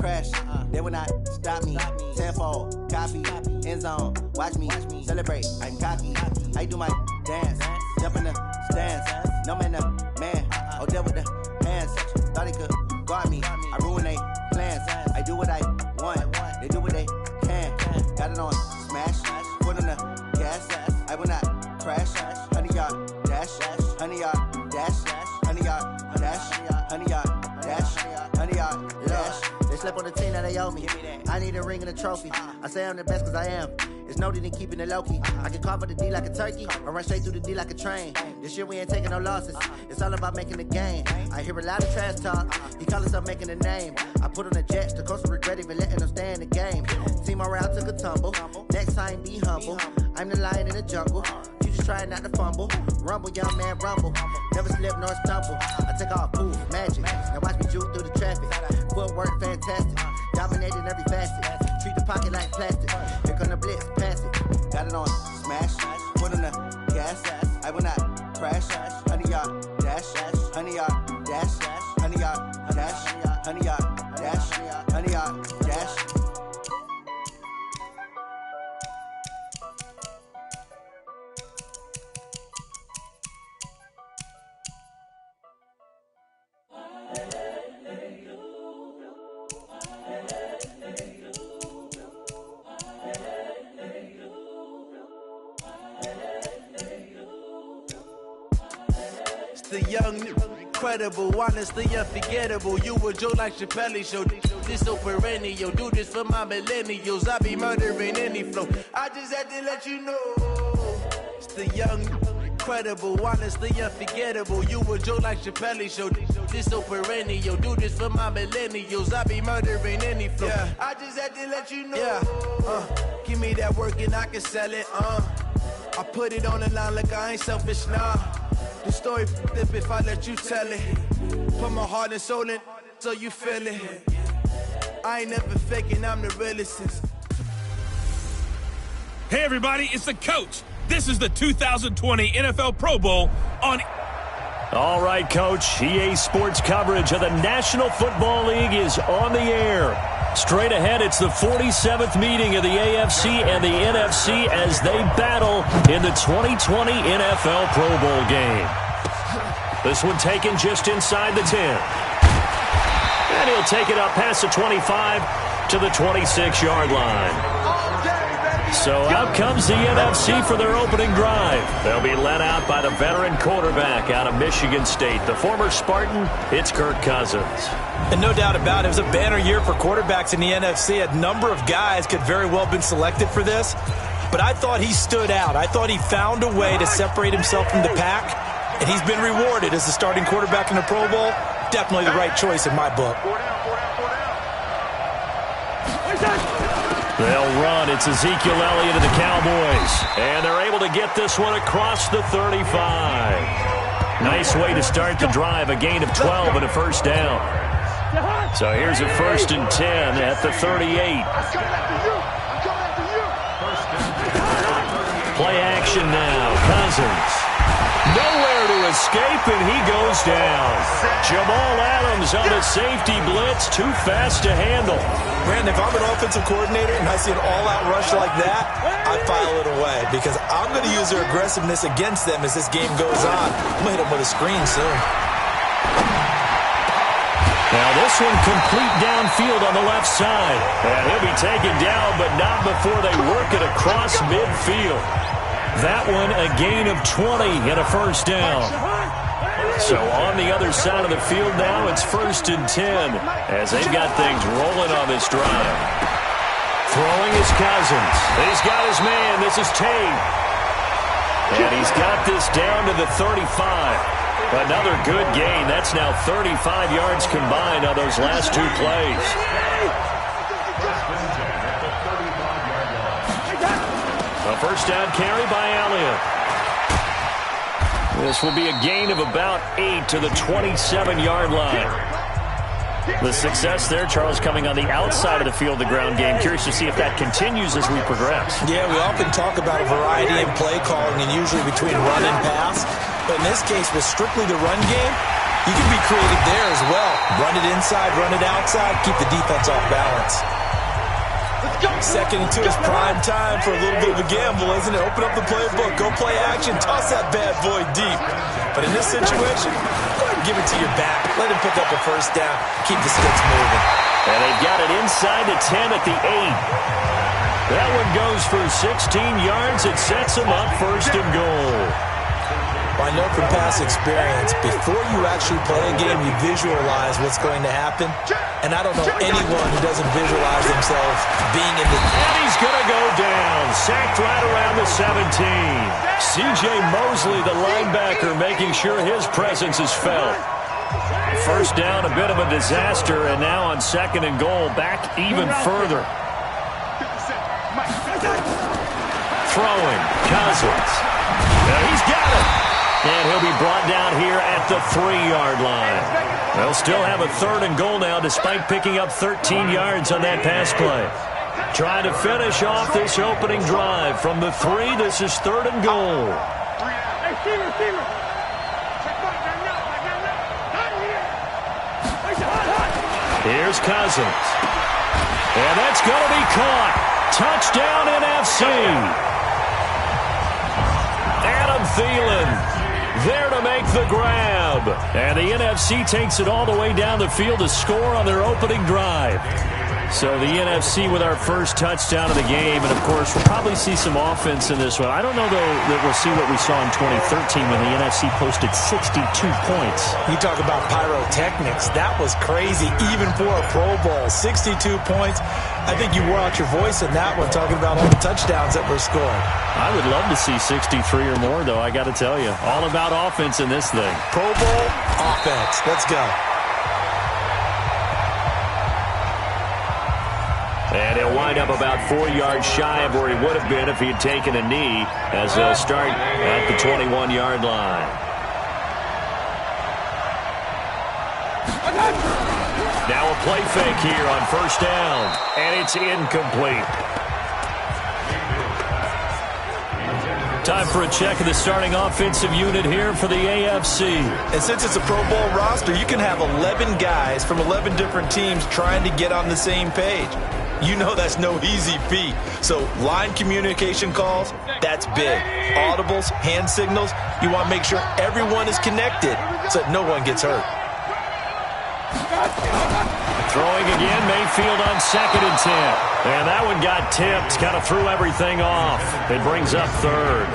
crash, they will not stop me. Tenfold, copy, end zone, watch me celebrate. I'm cocky, I do my dance, jump in the stands. No man, man, oh there with the hands. Thought he could guard me, I ruin they plans. I do what I want, they do what they can. Got it on smash, put on the gas. I will not crash. 100-yard dash, 100-yard dash, 100-yard dash, 100-yard dash, 100-yard dash. They slept on the team that they owe me. I need a ring and a trophy. I say I'm the best cause I am. It's noted in keeping it low-key. I can carve up the D like a turkey or run straight through the D like a train. This year we ain't taking no losses. It's all about making the game. I hear a lot of trash talk. He call himself making a name. I put on the Jets. The coach will regret even letting them stay in the game. Team morale took a tumble. Next time be humble. I'm the lion in the jungle. You just try not to fumble. Rumble, young man, rumble. Never slip nor stumble. I take off, poof, magic. Now watch me juke through the traffic. Footwork fantastic. Dominating every facet. Treat the pocket like plastic. Here come the blitz, pass it. Got it on smash. Put on the gas. I will not crash. 100-yard dash. 100-yard dash. 100-yard dash. 100-yard dash. 100-yard dash. The young, incredible, honestly unforgettable. You a joke like Chappelle show. This so perennial. Do this for my millennials. I be murdering any flow. I just had to let you know. It's the young, incredible, honestly unforgettable. You a joke like Chappelle show. This so perennial. Do this for my millennials. I be murdering any flow. Yeah. I just had to let you know. Yeah. Give me that work and I can sell it. I put it on the line like I ain't selfish, nah. The story flip if I let you tell it. Put my heart and soul in so you feel it. I ain't never faking, I'm the realest. Hey everybody, it's the coach. This is the 2020 NFL Pro Bowl on... All right, Coach. EA Sports coverage of the National Football League is on the air. Straight ahead, it's the 47th meeting of the AFC and the NFC as they battle in the 2020 NFL Pro Bowl game. This one taken just inside the 10. And he'll take it up past the 25 to the 26-yard line. So out comes the NFC for their opening drive. They'll be led out by the veteran quarterback out of Michigan State, the former Spartan. It's Kirk Cousins. And no doubt about it, it was a banner year for quarterbacks in the NFC. A number of guys could very well have been selected for this. But I thought he stood out. I thought he found a way to separate himself from the pack. And he's been rewarded as the starting quarterback in the Pro Bowl. Definitely the right choice in my book. They'll run. It's Ezekiel Elliott of the Cowboys. And they're able to get this one across the 35. Nice way to start the drive. A gain of 12 and a first down. So here's a 1st and 10 at the 38. Play action now. Cousins. Nowhere to escape, and he goes down. Jamal Adams on a safety blitz. Too fast to handle. Brandon, if I'm an offensive coordinator and I see an all-out rush like that, I file it away because I'm going to use their aggressiveness against them as this game goes on. I'm going to hit them with a screen soon. Now this one complete downfield on the left side. And he'll be taken down, but not before they work it across midfield. That one a gain of 20 and a first down. So on the other side of the field now, it's 1st and 10 as they've got things rolling on this drive. Throwing is Cousins. He's got his man. This is Tate. And he's got this down to the 35. Another good gain. That's now 35 yards combined on those last two plays. A first down carry by Elliott. This will be a gain of about 8 to the 27-yard line. The success there, Charles, coming on the outside of the field, the ground game. Curious to see if that continues as we progress. Yeah, we often talk about a variety in play calling and usually between run and pass. But in this case, with strictly the run game, You can be creative there as well. Run it inside, run it outside, keep the defense off balance. Second and 2 is prime time for a little bit of a gamble, isn't it? Open up the playbook, go play action, toss that bad boy deep. But in this situation, go ahead and give it to your back. Let him pick up a first down. Keep the sticks moving. And they've got it inside the 10 at the 8. That one goes for 16 yards. It sets them up first and goal. I know from past experience, before you actually play a game, you visualize what's going to happen. And I don't know anyone who doesn't visualize themselves being in the... And he's going to go down. Sacked right around the 17. C.J. Mosley, the linebacker, making sure his presence is felt. First down, a bit of a disaster, and now on second and goal, back even further. Throwing, Cousins. Now he's got it. And he'll be brought down here at the 3-yard line. They'll still have a third and goal now despite picking up 13 yards on that pass play. Trying to finish off this opening drive from the 3. This is third and goal. Here's Cousins. And that's going to be caught. Touchdown NFC. Adam Thielen there to make the grab. And the NFC takes it all the way down the field to score on their opening drive. So the NFC with our first touchdown of the game. And, of course, we'll probably see some offense in this one. I don't know, though, that we'll see what we saw in 2013 when the NFC posted 62 points. You talk about pyrotechnics. That was crazy, even for a Pro Bowl. 62 points. I think you wore out your voice in that one, talking about all the touchdowns that were scored. I would love to see 63 or more, though, I got to tell you. All about offense in this thing. Pro Bowl, offense. Let's go. And he'll wind up about 4 yards shy of where he would have been if he had taken a knee, as they'll start at the 21-yard line. Now a play fake here on first down, and it's incomplete. Time for a check of the starting offensive unit here for the AFC. And since it's a Pro Bowl roster, you can have 11 guys from 11 different teams trying to get on the same page. You know that's no easy feat. So line communication calls, that's big. Audibles, hand signals, you want to make sure everyone is connected so that no one gets hurt. Throwing again, Mayfield on second and 10. And that one got tipped, kind of threw everything off. It brings up third.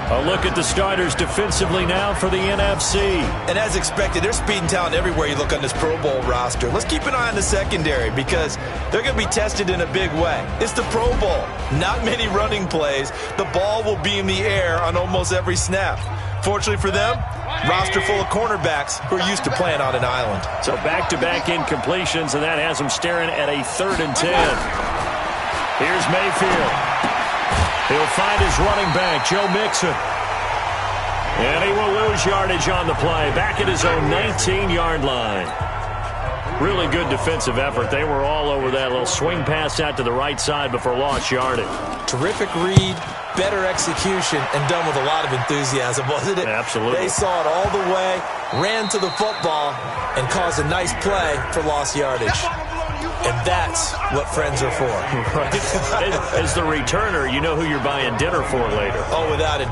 A look at the starters defensively now for the NFC. And as expected, there's speed and talent everywhere you look on this Pro Bowl roster. Let's keep an eye on the secondary because they're going to be tested in a big way. It's the Pro Bowl. Not many running plays. The ball will be in the air on almost every snap. Fortunately for them, roster full of cornerbacks who are used to playing on an island. So back-to-back incompletions, and that has them staring at a third and 10. Here's Mayfield. He'll find his running back, Joe Mixon. And he will lose yardage on the play. Back at his own 19-yard line. Really good defensive effort. They were all over that little swing pass out to the right side before lost yardage. Terrific read, better execution, and done with a lot of enthusiasm, wasn't it? Absolutely. They saw it all the way, ran to the football, and caused a nice play for lost yardage. And that's what friends are for. Right. As the returner, you know who you're buying dinner for later. Oh, without it.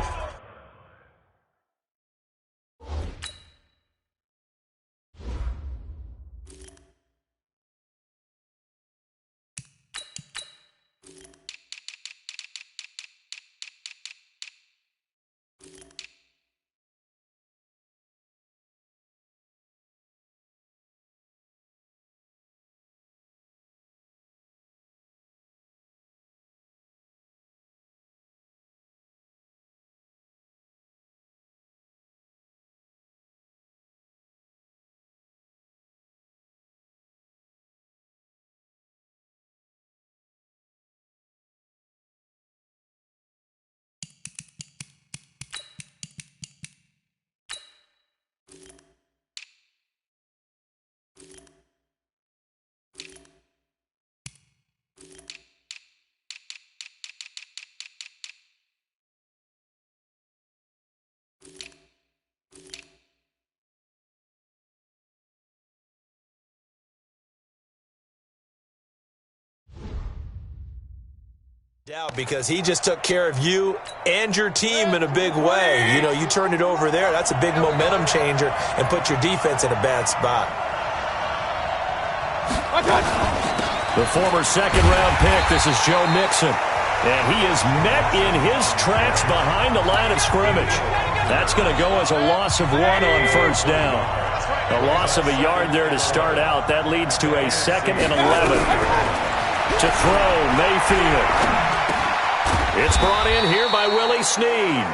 Because he just took care of you and your team in a big way. You know, you turn it over there, that's a big momentum changer and put your defense in a bad spot. The former second-round pick, this is Joe Mixon. And he is met in his tracks behind the line of scrimmage. That's going to go as a loss of 1 on first down. A loss of a yard there to start out. That leads to a 2nd and 11. To throw, Mayfield. It's brought in here by Willie Snead.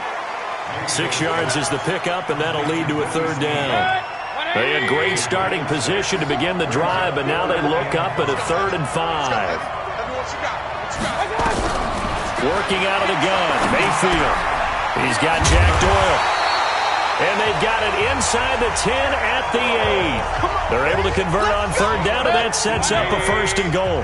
6 yards is the pickup, and that'll lead to a 3rd down. They had great starting position to begin the drive, but now they look up at a 3rd and 5. Working out of the gun, Mayfield. He's got Jack Doyle. And they've got it inside the 10 at the 8. They're able to convert on 3rd down, and that sets up a 1st and goal.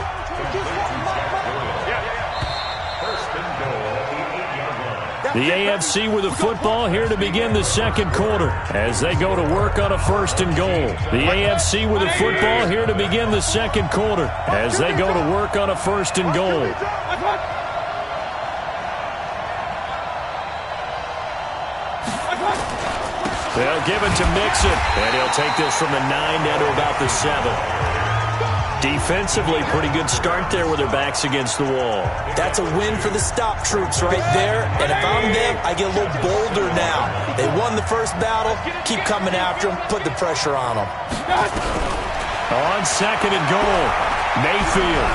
The AFC with the football here to begin the 2nd quarter as they go to work on a 1st and goal. The AFC with the football here to begin the 2nd quarter as they go to work on a 1st and goal. They'll give it to Mixon, and he'll take this from the 9 down to about the 7. Defensively, pretty good start there with their backs against the wall. That's a win for the stop troops right there. And if I'm them, I get a little bolder now. They won the first battle. Keep coming after them. Put the pressure on them. On 2nd and goal, Mayfield.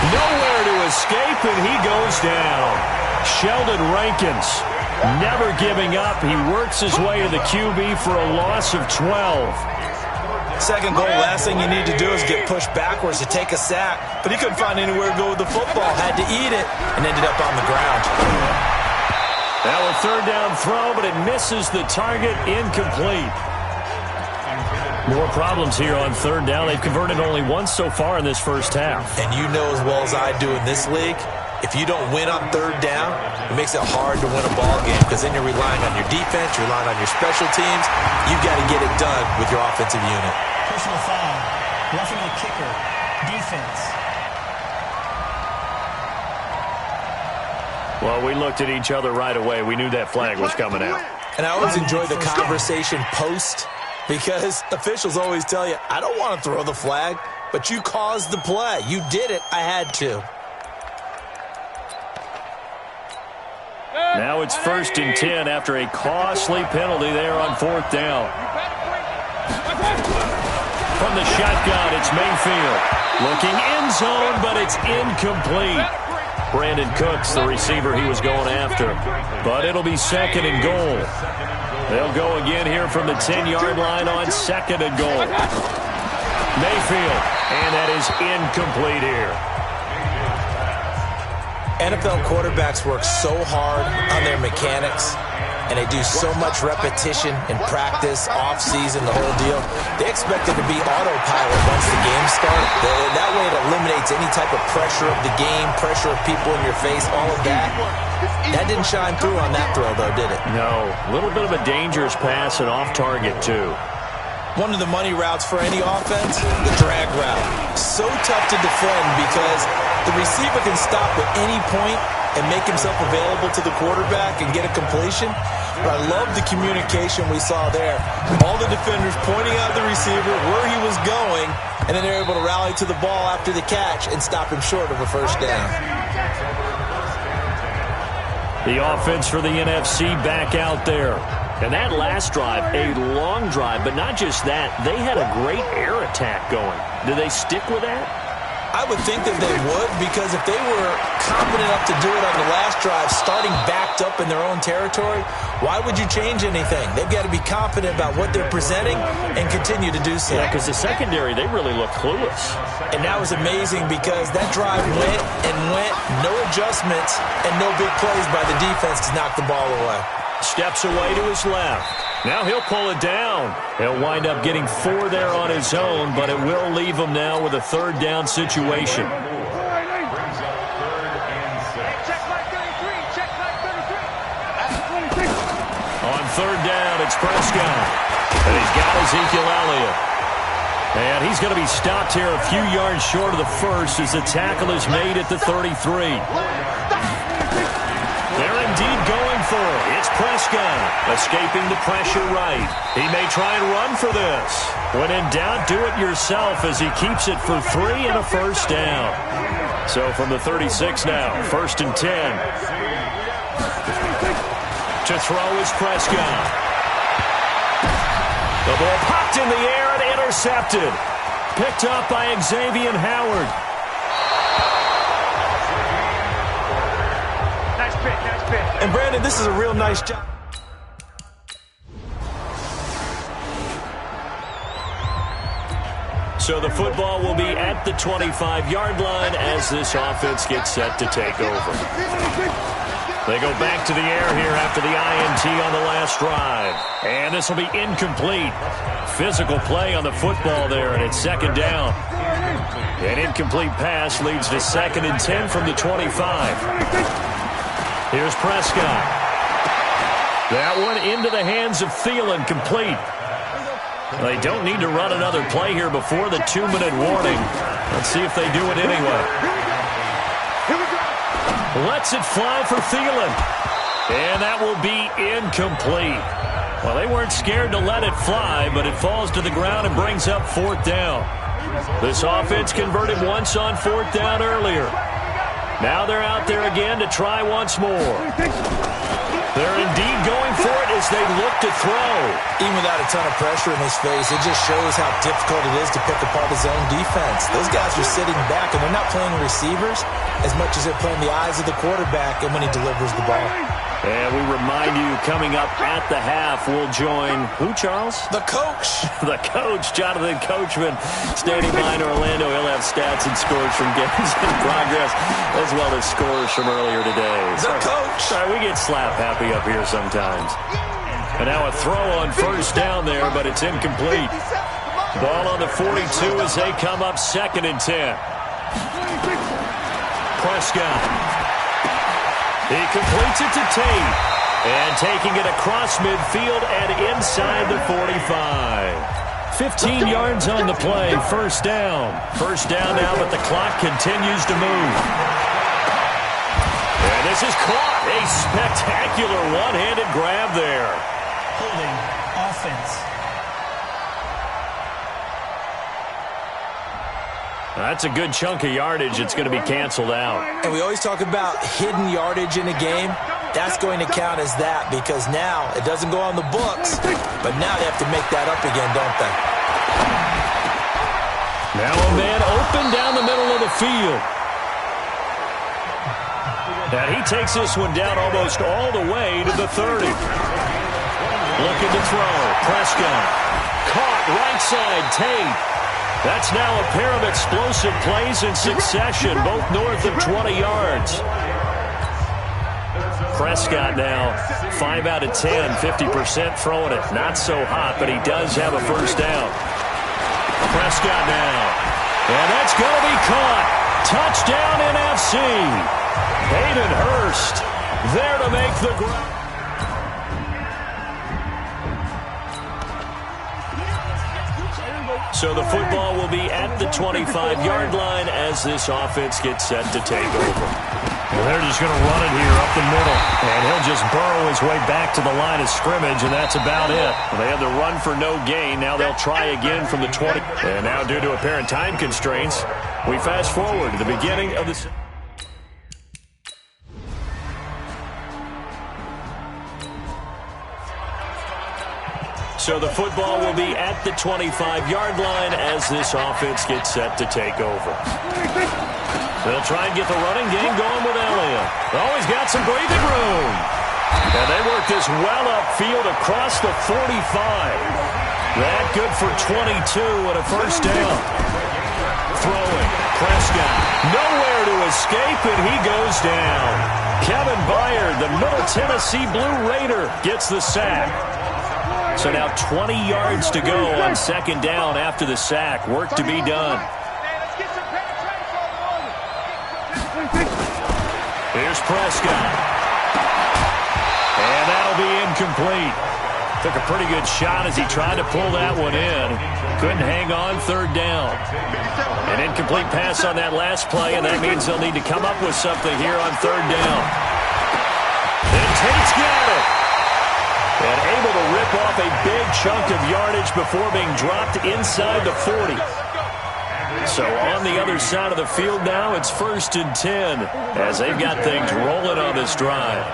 Nowhere to escape, and he goes down. Sheldon Rankins never giving up. He works his way to the QB for a loss of 12. 2nd goal, last thing you need to do is get pushed backwards to take a sack. But he couldn't find anywhere to go with the football. Had to eat it and ended up on the ground. Now a 3rd down throw, but it misses the target, incomplete. More problems here on 3rd down. They've converted only once so far in this first half. And you know as well as I do in this league, if you don't win on 3rd down, it makes it hard to win a ball game because then you're relying on your defense, you're relying on your special teams. You've got to get it done with your offensive unit. Personal foul, roughing the kicker, defense. Well, we looked at each other right away. We knew that flag was coming out. And I always enjoy the conversation post because officials always tell you, I don't want to throw the flag, but you caused the play. You did it. I had to. Now it's 1st and 10 after a costly penalty there on 4th down. From the shotgun, it's Mayfield. Looking end zone, but it's incomplete. Brandon Cooks, the receiver he was going after. But it'll be 2nd and goal. They'll go again here from the 10-yard line on 2nd and goal. Mayfield, and that is incomplete here. NFL quarterbacks work so hard on their mechanics, and they do so much repetition in practice, off-season, the whole deal. They expect it to be autopilot once the game starts. That way it eliminates any type of pressure of the game, pressure of people in your face, all of that. That didn't shine through on that throw, though, did it? No. A little bit of a dangerous pass and off target, too. One of the money routes for any offense, the drag route. So tough to defend because the receiver can stop at any point and make himself available to the quarterback and get a completion. But I love the communication we saw there. All the defenders pointing out the receiver, where he was going, and then they're able to rally to the ball after the catch and stop him short of a 1st down. The offense for the NFC back out there. And that last drive, a long drive, but not just that. They had a great air attack going. Do they stick with that? I would think that they would, because if they were confident enough to do it on the last drive, starting backed up in their own territory, why would you change anything? They've got to be confident about what they're presenting and continue to do so. Yeah, because the secondary, they really look clueless. And that was amazing because that drive went and went, no adjustments, and no big plays by the defense to knock the ball away. Steps away to his left. Now he'll pull it down. He'll wind up getting 4 there on his own, but it will leave him now with a 3rd down situation. On 3rd down, it's Prescott. And he's got Ezekiel Elliott. And he's going to be stopped here a few yards short of the first as the tackle is made at the 33. They're indeed going for it. It's Prescott escaping the pressure right. He may try and run for this. When in doubt, do it yourself as he keeps it for 3 and a first down. So from the 36 now, 1st and 10. To throw is Prescott. The ball popped in the air and intercepted. Picked up by Xavier Howard. Nice pick. And Brandon, this is a real nice job. So the football will be at the 25-yard line as this offense gets set to take over. They go back to the air here after the INT on the last drive. And this will be incomplete. Physical play on the football there, and it's 2nd down. An incomplete pass leads to 2nd and 10 from the 25. Here's Prescott. That one into the hands of Thielen, complete. They don't need to run another play here before the 2-minute warning. Let's see if they do it anyway. Lets it fly for Thielen. And that will be incomplete. Well, they weren't scared to let it fly, but it falls to the ground and brings up 4th down. This offense converted once on 4th down earlier. Now they're out there again to try once more. They're indeed going for it as they look to throw. Even without a ton of pressure in his face, it just shows how difficult it is to pick apart his own defense. Those guys are sitting back, and they're not playing receivers as much as they're playing the eyes of the quarterback and when he delivers the ball. And we remind you, coming up at the half, we'll join who, Charles? The coach. The coach, Jonathan Coachman, standing by in Orlando. He'll have stats and scores from games in progress, as well as scores from earlier today. The coach. Sorry, we get slap happy up here sometimes. And now a throw on 1st down there, but it's incomplete. Ball on the 42 as they come up 2nd and 10. Prescott. He completes it to Tate. And taking it across midfield and inside the 45. 15 yards on the play, 1st down. 1st down now, but the clock continues to move. And this is caught. A spectacular one-handed grab there. Holding offense. That's a good chunk of yardage. It's going to be canceled out. And we always talk about hidden yardage in a game. That's going to count as that because now it doesn't go on the books, but now they have to make that up again, don't they? Now a man open down the middle of the field. And he takes this one down almost all the way to the 30. Looking to throw. Prescott. Caught right side. Tate. That's now a pair of explosive plays in succession, both north of 20 yards. Prescott now 5 out of 10, 50% throwing it. Not so hot, but he does have a 1st down. Prescott now. And that's going to be caught. Touchdown NFC. Hayden Hurst there to make the grab. So the football will be at the 25-yard line as this offense gets set to take over. Well, they're just going to run it here up the middle. And he'll just burrow his way back to the line of scrimmage, and that's about it. Well, they had the run for no gain. Now they'll try again from the 20. And now due to apparent time constraints, we fast forward to the beginning of the... So the football will be at the 25-yard line as this offense gets set to take over. They'll try and get the running game going with Elliott. Oh, he's got some breathing room. And they work this well upfield across the 45. That good for 22 and a 1st down. Throwing. Prescott. Nowhere to escape, and he goes down. Kevin Byard, the Middle Tennessee Blue Raider, gets the sack. So now 20 yards to go on 2nd down after the sack. Work to be done. Here's Prescott. And that'll be incomplete. Took a pretty good shot as he tried to pull that one in. Couldn't hang on, third down. An incomplete pass on that last play, and that means they'll need to come up with something here on third down. And Tate's got it. And able to rip off a big chunk of yardage before being dropped inside the 40. So on the other side of the field now, it's 1st and 10 as they've got things rolling on this drive.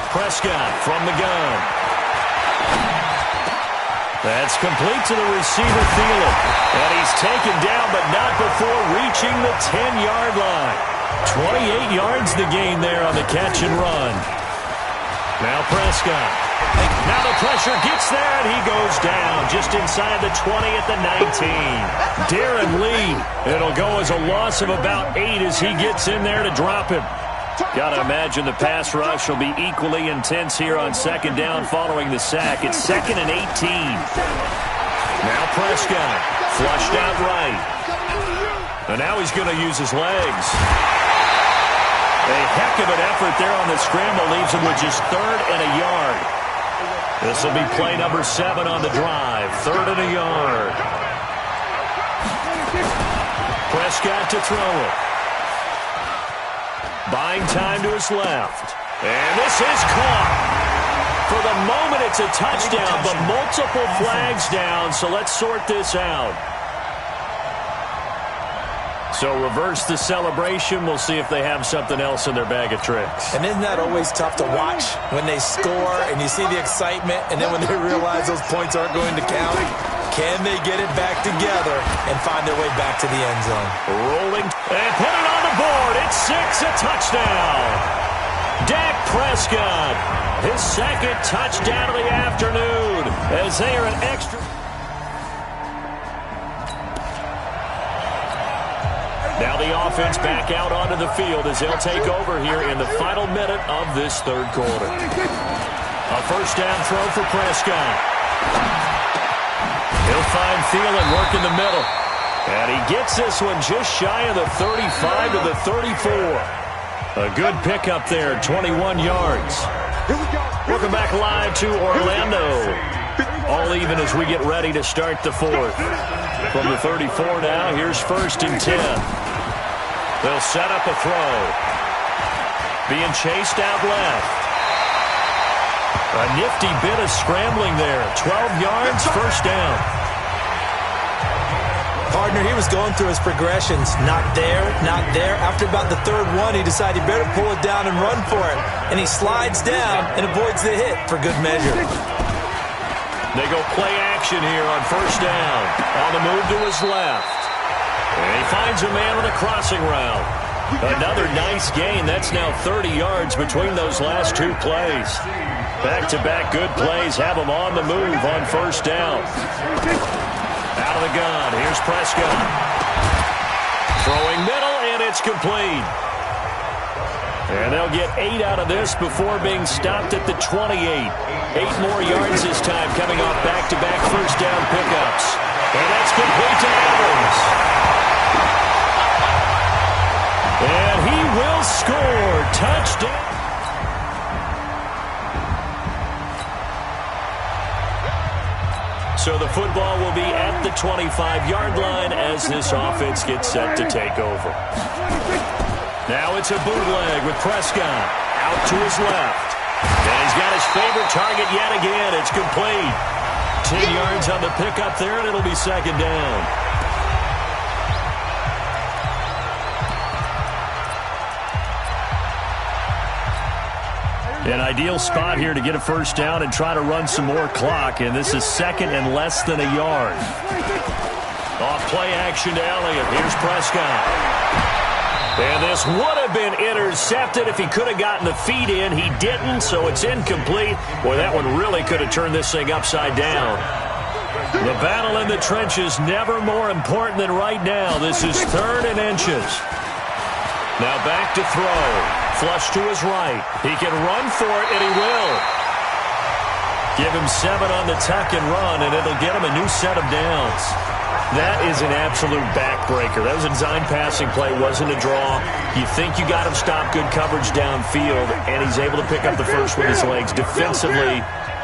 Prescott from the gun. That's complete to the receiver, Thielen. And he's taken down, but not before reaching the 10-yard line. 28 yards the gain there on the catch and run. Now Prescott. Now the pressure gets there, and he goes down just inside the 20 at the 19. Darren Lee. It'll go as a loss of about 8 as he gets in there to drop him. Got to imagine the pass rush will be equally intense here on second down following the sack. It's 2nd and 18. Now Prescott, flushed out right. And now he's going to use his legs. A heck of an effort there on the scramble leaves him with just 3rd and a yard. This will be play number 7 on the drive. 3rd and a yard. Prescott to throw it. Buying time to his left. And this is caught. For the moment, it's a touchdown, but multiple flags down, so let's sort this out. So reverse the celebration. We'll see if they have something else in their bag of tricks. And isn't that always tough to watch when they score and you see the excitement, and then when they realize those points aren't going to count? Can they get it back together and find their way back to the end zone? Rolling and put it on the board. It's 6, a touchdown. Dak Prescott, his 2nd touchdown of the afternoon as they are an extra. Now the offense back out onto the field as they'll take over here in the final minute of this 3rd quarter. A 1st down throw for Prescott. He'll find Thielen working the middle. And he gets this one just shy of the 35 to the 34. A good pickup there, 21 yards. Welcome back live to Orlando. All even as we get ready to start the 4th. From the 34 now, here's 1st and 10. They'll set up a throw. Being chased out left. A nifty bit of scrambling there. 12 yards, 1st down. Partner, he was going through his progressions. Not there, not there. After about the 3rd one, he decided he better pull it down and run for it. And he slides down and avoids the hit for good measure. They go play action here on 1st down. On the move to his left. And he finds a man on a crossing route. Another nice gain. That's now 30 yards between those last 2 plays. Back-to-back good plays have him on the move on 1st down. Out of the gun, here's Prescott. Throwing middle, and it's complete. And they'll get 8 out of this before being stopped at the 28. 8 more yards this time coming off back-to-back 1st down pickups. And that's complete to Evans. And he will score. Touchdown. So the football will be at the 25-yard line as this offense gets set to take over. Now it's a bootleg with Prescott out to his left. And he's got his favorite target yet again. It's complete. 10 yards on the pickup there, and it'll be 2nd down. An ideal spot here to get a 1st down and try to run some more clock, and this is 2nd and less than a yard. Off play action to Elliott. Here's Prescott. And this would have been intercepted if he could have gotten the feet in. He didn't, so it's incomplete. Boy, that one really could have turned this thing upside down. The battle in the trenches never more important than right now. This is 3rd and inches. Now back to throw. Flush to his right. He can run for it, and he will. Give him 7 on the tuck and run, and it'll get him a new set of downs. That is an absolute backbreaker. That was a design passing play, wasn't a draw. You think you got him stopped, good coverage downfield, and he's able to pick up the first with his legs. Defensively,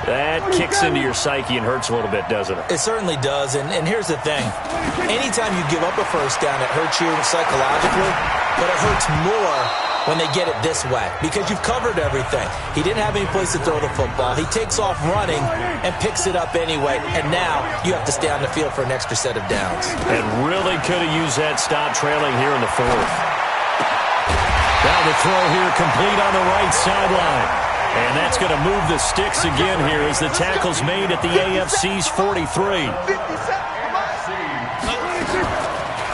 That kicks into your psyche and hurts a little bit, doesn't it? It certainly does, and here's the thing. Anytime you give up a first down, it hurts you psychologically, but it hurts more when they get it this way because you've covered everything. He didn't have any place to throw the football. He takes off running and picks it up anyway, and now you have to stay on the field for an extra set of downs. And really could have used that stop trailing here in the fourth. Now the throw here complete on the right sideline. And that's going to move the sticks again here as the tackle's made at the AFC's 43.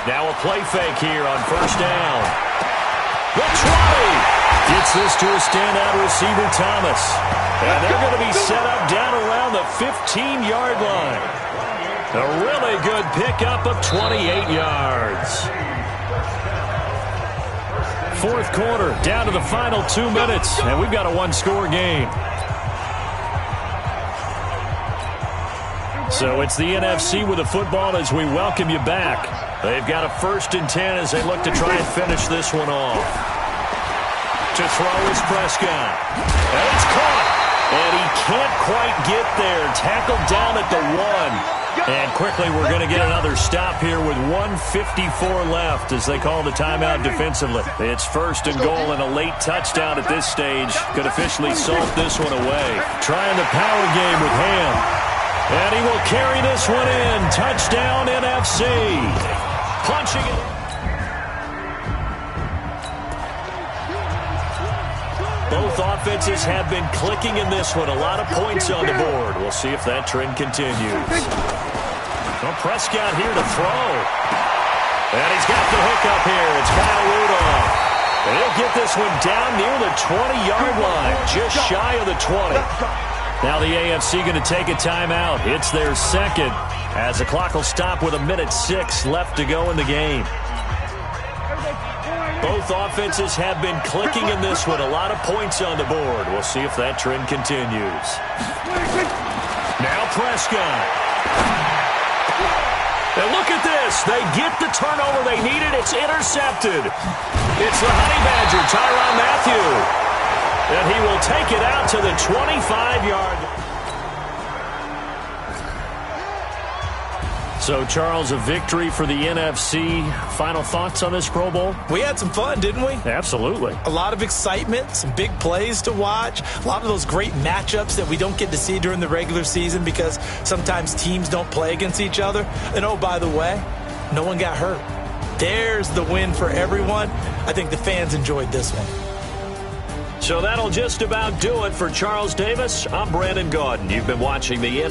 Now a play fake here on first down. The 20 gets this to a standout receiver, Thomas. And they're going to be set up down around the 15-yard line. A really good pickup of 28 yards. Fourth quarter, down to the final 2 minutes, and we've got a one-score game. So it's the NFC with the football as we welcome you back. They've got a 1st and 10 as they look to try and finish this one off. To throw is Prescott. And it's caught. And he can't quite get there. Tackled down at the 1. And quickly we're going to get another stop here with 1:54 left as they call the timeout defensively. It's 1st and goal and a late touchdown at this stage could officially salt this one away. Trying the power game with Ham. And he will carry this one in. Touchdown NFC. Punching it. Both offenses have been clicking in this one. A lot of points on the board. We'll see if that trend continues. Well, Prescott here to throw. And he's got the hookup here. It's Kyle Rudolph. And he'll get this one down near the 20-yard line, just shy of the 20. Now the AFC going to take a timeout. It's their second as the clock will stop with 1:06 left to go in the game. Both offenses have been clicking in this one. A lot of points on the board. We'll see if that trend continues. Now Prescott. And look at this. They get the turnover they needed. It's intercepted. It's the Honey Badger, Tyrann Mathieu. And he will take it out to the 25-yard. So, Charles, a victory for the NFC. Final thoughts on this Pro Bowl? We had some fun, didn't we? Absolutely. A lot of excitement, some big plays to watch, a lot of those great matchups that we don't get to see during the regular season because sometimes teams don't play against each other. And, oh, by the way, no one got hurt. There's the win for everyone. I think the fans enjoyed this one. So that'll just about do it for Charles Davis. I'm Brandon Gaudin. You've been watching the